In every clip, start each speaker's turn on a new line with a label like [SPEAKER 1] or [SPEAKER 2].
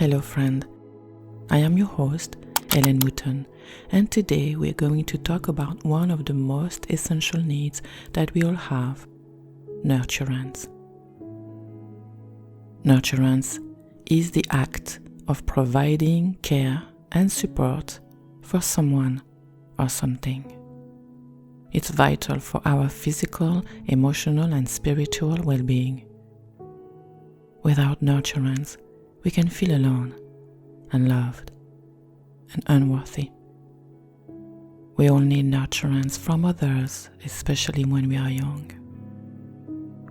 [SPEAKER 1] Hello friend, I am your host, Ellen Mouton, and today we're going to talk about one of the most essential needs that we all have, nurturance. Nurturance is the act of providing care and support for someone or something. It's vital for our physical, emotional, and spiritual well-being. Without nurturance, we can feel alone, unloved, and unworthy. We all need nurturance from others, especially when we are young.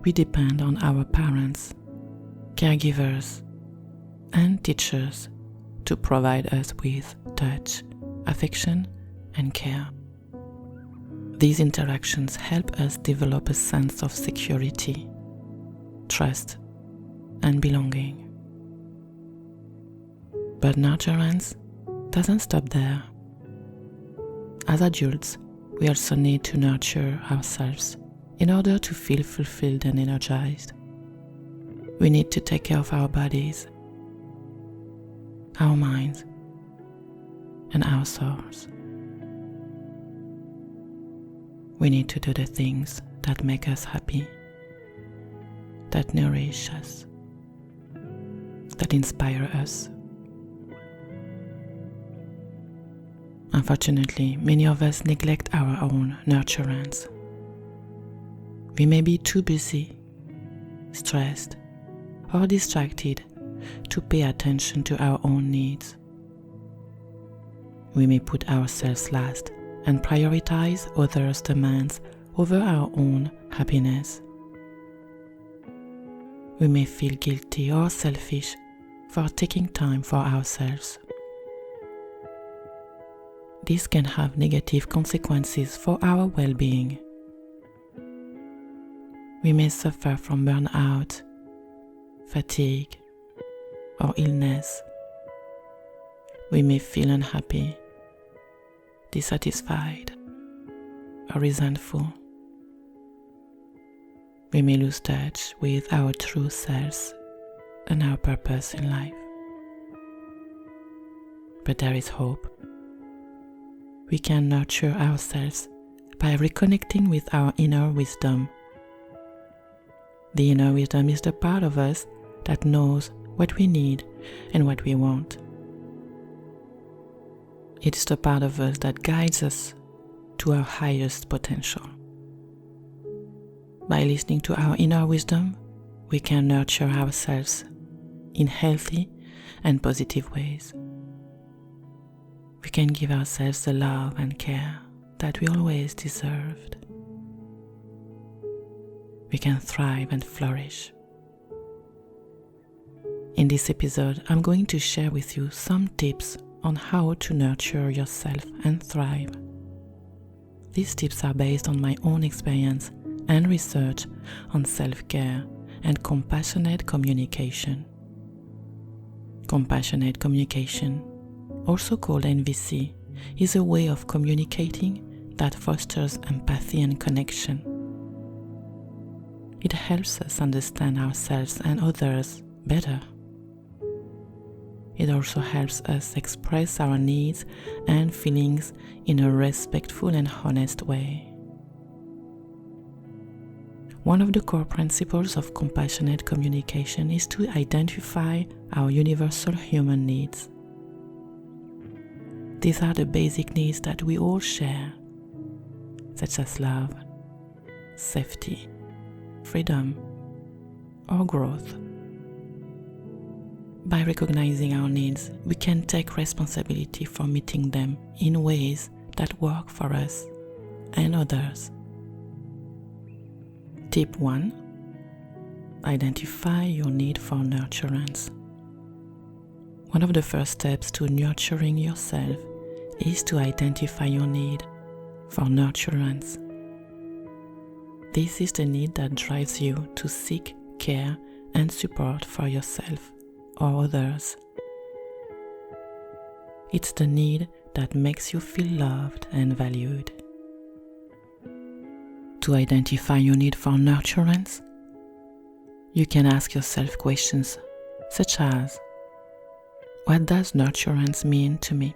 [SPEAKER 1] We depend on our parents, caregivers, and teachers to provide us with touch, affection, and care. These interactions help us develop a sense of security, trust, and belonging. But nurturance doesn't stop there. As adults, we also need to nurture ourselves in order to feel fulfilled and energized. We need to take care of our bodies, our minds, and our souls. We need to do the things that make us happy, that nourish us, that inspire us. Unfortunately, many of us neglect our own nurturance. We may be too busy, stressed, or distracted to pay attention to our own needs. We may put ourselves last and prioritize others' demands over our own happiness. We may feel guilty or selfish for taking time for ourselves. This can have negative consequences for our well-being. We may suffer from burnout, fatigue, or illness. We may feel unhappy, dissatisfied, or resentful. We may lose touch with our true selves and our purpose in life. But there is hope. We can nurture ourselves by reconnecting with our inner wisdom. The inner wisdom is the part of us that knows what we need and what we want. It's the part of us that guides us to our highest potential. By listening to our inner wisdom, we can nurture ourselves in healthy and positive ways. We can give ourselves the love and care that we always deserved. We can thrive and flourish. In this episode, I'm going to share with you some tips on how to nurture yourself and thrive. These tips are based on my own experience and research on self-care and compassionate communication. Compassionate communication, also called NVC, is a way of communicating that fosters empathy and connection. It helps us understand ourselves and others better. It also helps us express our needs and feelings in a respectful and honest way. One of the core principles of compassionate communication is to identify our universal human needs. These are the basic needs that we all share, such as love, safety, freedom, or growth. By recognizing our needs, we can take responsibility for meeting them in ways that work for us and others. Tip 1. Identify your need for nurturance. One of the first steps to nurturing yourself is to identify your need for nurturance. This is the need that drives you to seek care and support for yourself or others. It's the need that makes you feel loved and valued. To identify your need for nurturance, you can ask yourself questions such as, What does nurturance mean to me?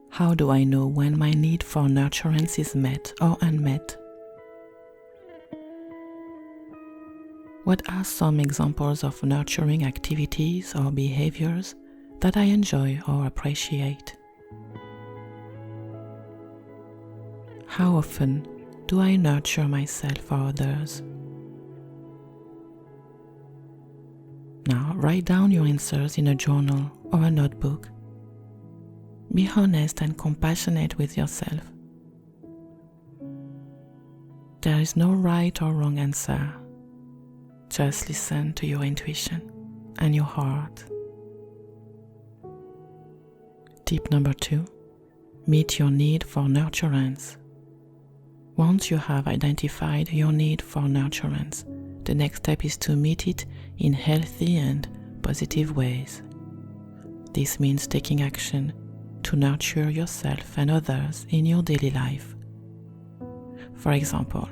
[SPEAKER 1] How do I know when my need for nurturance is met or unmet? What are some examples of nurturing activities or behaviors that I enjoy or appreciate? How often do I nurture myself or others? Now, write down your answers in a journal or a notebook. Be honest and compassionate with yourself. There is no right or wrong answer. Just listen to your intuition and your heart. Tip number 2, meet your need for nurturance. Once you have identified your need for nurturance, the next step is to meet it in healthy and positive ways. This means taking action to nurture yourself and others in your daily life. For example,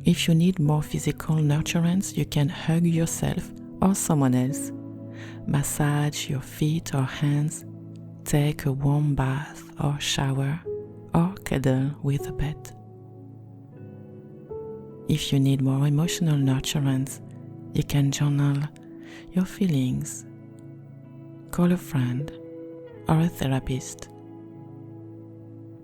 [SPEAKER 1] if you need more physical nurturance, you can hug yourself or someone else, massage your feet or hands, take a warm bath or shower, or cuddle with a pet. If you need more emotional nurturance, you can journal your feelings, call a friend or a therapist,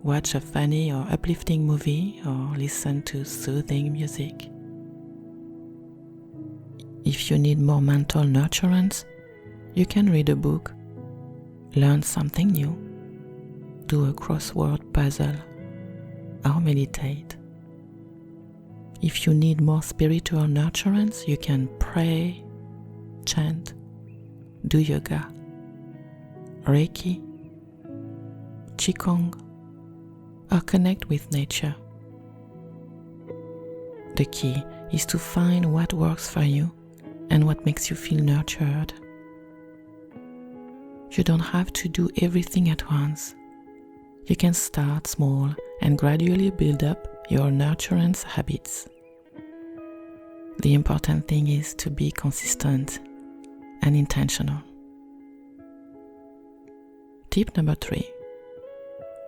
[SPEAKER 1] watch a funny or uplifting movie, or listen to soothing music. If you need more mental nurturance, you can read a book, learn something new, do a crossword puzzle, or meditate. If you need more spiritual nurturance, you can pray, chant, do yoga, Reiki, Qigong, or connect with nature. The key is to find what works for you and what makes you feel nurtured. You don't have to do everything at once. You can start small and gradually build up your nurturance habits. The important thing is to be consistent and intentional. Tip number 3.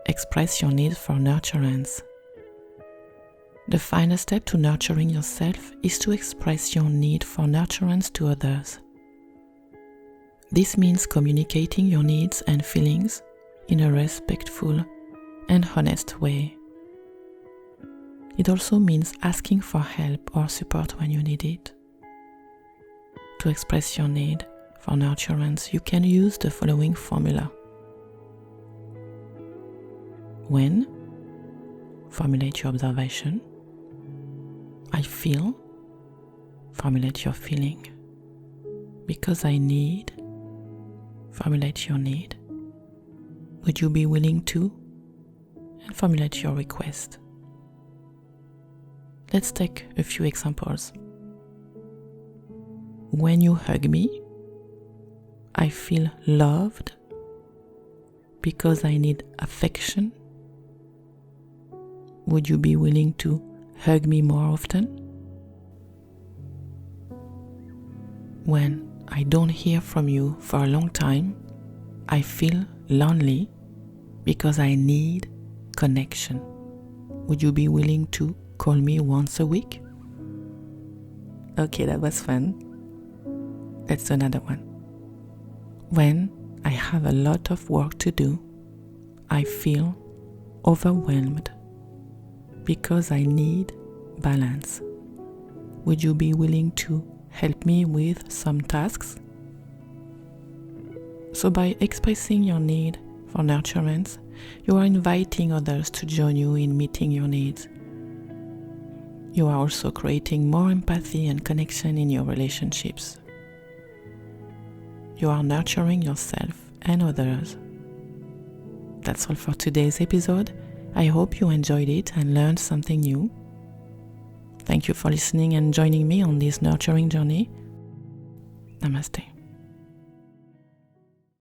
[SPEAKER 1] Express your need for nurturance. The final step to nurturing yourself is to express your need for nurturance to others. This means communicating your needs and feelings in a respectful and honest way. It also means asking for help or support when you need it. To express your need for nurturance, you can use the following formula. When, formulate your observation. I feel, formulate your feeling. Because I need, formulate your need. Would you be willing to? And formulate your request. Let's take a few examples. When you hug me, I feel loved because I need affection. Would you be willing to hug me more often? When I don't hear from you for a long time, I feel lonely because I need connection. Would you be willing to call me once a week? Okay, that was fun. Let's do another one. When I have a lot of work to do, I feel overwhelmed because I need balance. Would you be willing to help me with some tasks? So by expressing your need for nurturance, you are inviting others to join you in meeting your needs. You are also creating more empathy and connection in your relationships. You are nurturing yourself and others. That's all for today's episode. I hope you enjoyed it and learned something new. Thank you for listening and joining me on this nurturing journey. Namaste.